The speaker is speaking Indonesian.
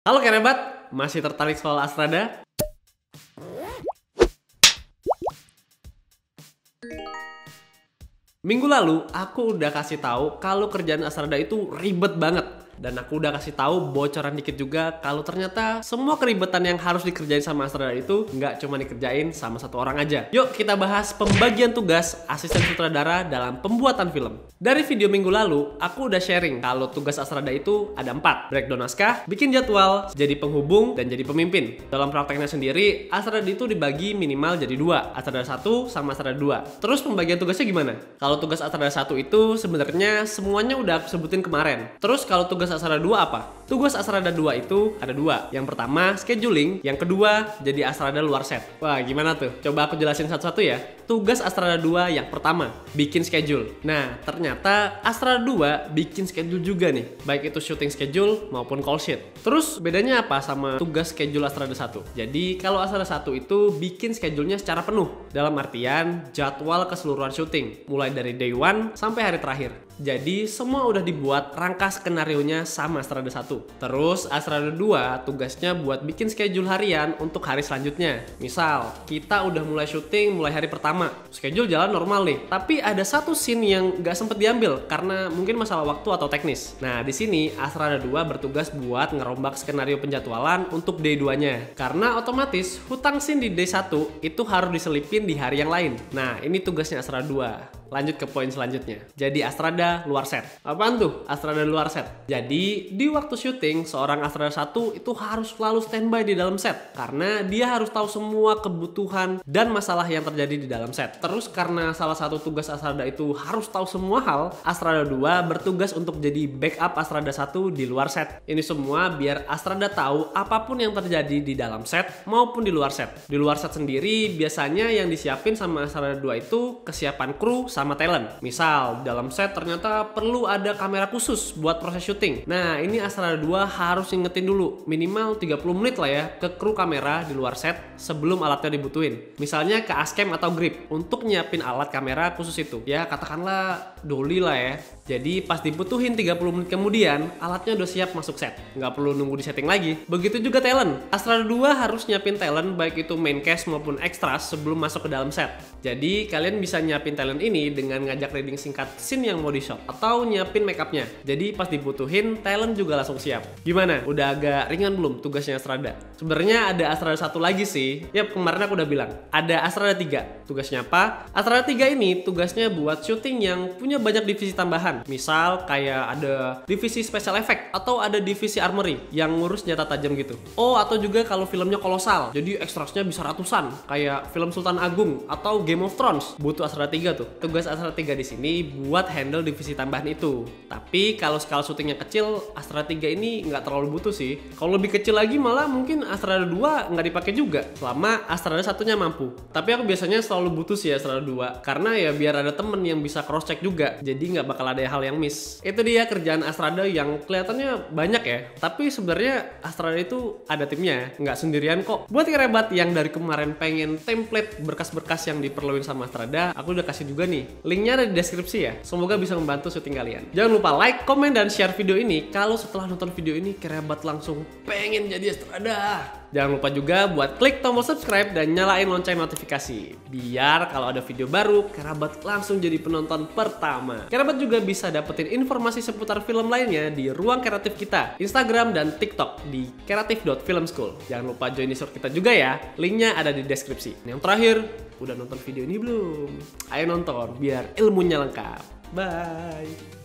Halo Kerebat, masih tertarik soal Astrada? Minggu lalu aku udah kasih tahu kalau kerjaan Astrada itu ribet banget. Dan aku udah kasih tahu bocoran dikit juga kalau ternyata semua keribetan yang harus dikerjain sama Astrada itu nggak cuma dikerjain sama satu orang aja. Yuk kita bahas pembagian tugas asisten sutradara dalam pembuatan film. Dari video minggu lalu, aku udah sharing kalau tugas Astrada itu ada 4. Breakdown naskah, bikin jadwal, jadi penghubung, dan jadi pemimpin. Dalam prakteknya sendiri, Astrada itu dibagi minimal jadi 2. Astrada 1 sama Astrada 2. Terus pembagian tugasnya gimana? Kalau tugas Astrada 1 itu sebenarnya semuanya udah aku sebutin kemarin. Terus kalau tugas Astrada 2 apa? Tugas Astrada 2 itu ada 2. Yang pertama scheduling, yang kedua jadi Astrada luar set. Wah gimana tuh? Coba aku jelasin satu-satu ya. Tugas Astrada 2 yang pertama, bikin schedule. Nah ternyata Astrada 2 bikin schedule juga nih, baik itu shooting schedule maupun call sheet. Terus bedanya apa sama tugas schedule Astrada 1? Jadi kalau Astrada 1 itu bikin schedule-nya secara penuh, dalam artian jadwal keseluruhan syuting, mulai dari day 1 sampai hari terakhir. Jadi semua udah dibuat rangka skenarionya sama Astrada 1. Terus Astrada 2 tugasnya buat bikin schedule harian untuk hari selanjutnya. Misal, kita udah mulai syuting mulai hari pertama. Schedule jalan normal nih, tapi ada satu scene yang gak sempet diambil karena mungkin masalah waktu atau teknis. Nah, di sini Astrada 2 bertugas buat ngerombak skenario penjadwalan untuk day 2-nya. Karena otomatis hutang scene di day 1 itu harus diselipin di hari yang lain. Nah, ini tugasnya Astrada 2. Lanjut ke poin selanjutnya. Jadi Astrada luar set. Apaan tuh Astrada luar set? Jadi di waktu syuting seorang Astrada 1 itu harus selalu standby di dalam set karena dia harus tahu semua kebutuhan dan masalah yang terjadi di dalam set. Terus karena salah satu tugas Astrada itu harus tahu semua hal, Astrada 2 bertugas untuk jadi backup Astrada 1 di luar set. Ini semua biar Astrada tahu apapun yang terjadi di dalam set maupun di luar set. Di luar set sendiri biasanya yang disiapin sama Astrada 2 itu kesiapan kru sama talent. Misal dalam set ternyata perlu ada kamera khusus buat proses syuting. Nah ini Astrada 2 harus ingetin dulu minimal 30 menit lah ya ke kru kamera di luar set sebelum alatnya dibutuhin. Misalnya ke Ascam atau Grip untuk nyiapin alat kamera khusus itu. Ya katakanlah dolly lah ya. Jadi pas dibutuhin 30 menit kemudian alatnya udah siap masuk set. Nggak perlu nunggu di setting lagi. Begitu juga talent. Astrada 2 harus nyiapin talent baik itu main cast maupun extras sebelum masuk ke dalam set. Jadi kalian bisa nyiapin talent ini dengan ngajak reading singkat scene yang mau di shot atau nyiapin makeupnya. Jadi pas dibutuhin talent juga langsung siap. Gimana? Udah agak ringan belum tugasnya Astrada? Sebenarnya ada Astrada 1 lagi sih. Yap, kemarin aku udah bilang. Ada Astrada 3. Tugasnya apa? Astrada 3 ini tugasnya buat syuting yang punya banyak divisi tambahan. Misal kayak ada divisi special effect atau ada divisi armory yang ngurus senjata tajam gitu. Oh, atau juga kalau filmnya kolosal. Jadi ekstrasnya bisa ratusan. Kayak film Sultan Agung atau Game of Thrones. Butuh Astrada 3 tuh. Tugas Astrada 3 di sini buat handle divisi tambahan itu. Tapi kalau skala syutingnya kecil, Astrada 3 ini nggak terlalu butuh sih. Kalau lebih kecil lagi malah mungkin Astrada 2 nggak dipakai juga selama Astrada 1-nya mampu. Tapi aku biasanya selalu butuh sih Astrada 2 karena ya biar ada temen yang bisa cross check juga. Jadi nggak bakal ada hal yang miss. Itu dia kerjaan Astrada yang kelihatannya banyak ya. Tapi sebenarnya Astrada itu ada timnya, nggak sendirian kok. Buat Kerebat yang dari kemarin pengen template berkas-berkas yang diperluin sama Astrada, aku udah kasih juga nih. Linknya ada di deskripsi ya. Semoga bisa membantu syuting kalian. Jangan lupa like, komen, dan share video ini kalau setelah nonton video ini Kerebat langsung pengen jadi Astrada. Jangan lupa juga buat klik tombol subscribe dan nyalain lonceng notifikasi. Biar kalau ada video baru, Kerebat langsung jadi penonton pertama. Kerebat juga bisa dapetin informasi seputar film lainnya di ruang kreatif kita, Instagram dan TikTok di kreatif.filmschool. Jangan lupa join Discord kita juga ya. Linknya ada di deskripsi. Yang terakhir, udah nonton video ini belum? Ayo nonton biar ilmunya lengkap. Bye.